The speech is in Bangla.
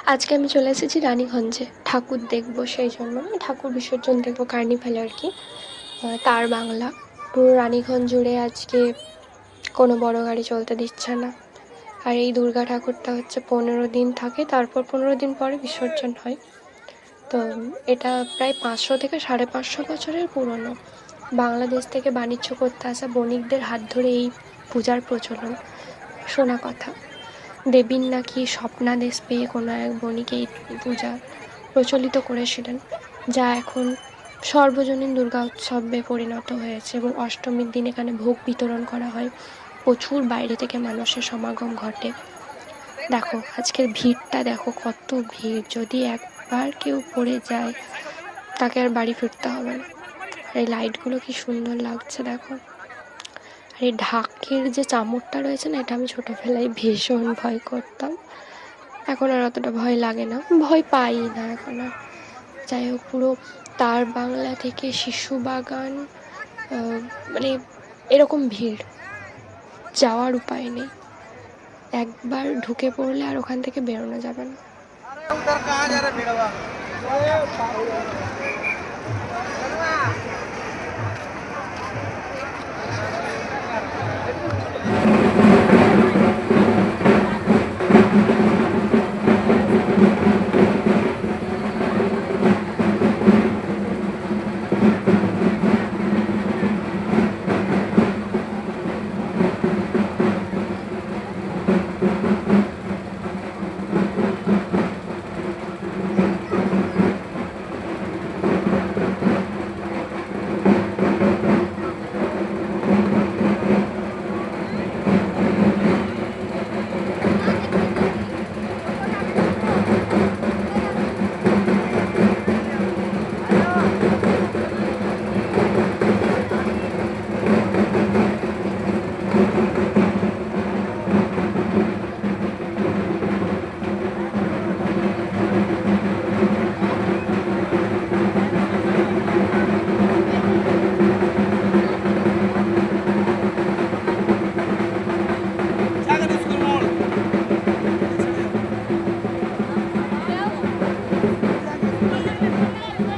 আজকে আমি চলে এসেছি রানীগঞ্জে ঠাকুর দেখবো, সেই জন্য ঠাকুর বিসর্জন দেখবো কার্নিভালে আর কি। তার বাংলা পুরো রানীগঞ্জ জুড়ে আজকে কোনো বড় গাড়ি চলতে দিচ্ছে না। আর এই দুর্গা ঠাকুরটা হচ্ছে 15 দিন থাকে, তারপর 15 দিন পরে বিসর্জন হয়। তো এটা প্রায় 500 থেকে 550 বছরের পুরনো। বাংলাদেশ থেকে বাণিজ্য করতে আসা বণিকদের হাত ধরে এই পূজার প্রচলন, শোনা কথা। দেবীর নাকি স্বপ্নাদেশ পেয়ে কোনো এক বণিক এই পূজা প্রচলিত করেছিলেন, যা এখন সর্বজনীন দুর্গা উৎসবে পরিণত হয়েছে এবং অষ্টমীর দিন এখানে ভোগ বিতরণ করা হয়। প্রচুর বাইরে থেকে মানুষের সমাগম ঘটে। দেখো আজকের ভিড়টা, দেখো কত ভিড়। যদি একবার কেউ পড়ে যায় তাকে আর বাড়ি ফিরতে হবে না। আর এই লাইটগুলো কি সুন্দর লাগছে দেখো। আর এই ঢাকের যে চামড়টা রয়েছে না, এটা আমি ছোটোবেলায় ভীষণ ভয় করতাম। এখন আর অতটা ভয় লাগে না, ভয় পাই না এখন আর। যাই হোক, পুরো তার বাংলা থেকে শিশু বাগান, মানে এরকম ভিড়, যাওয়ার উপায় নেই। একবার ঢুকে পড়লে আর ওখান থেকে বেরোনো যাবে না।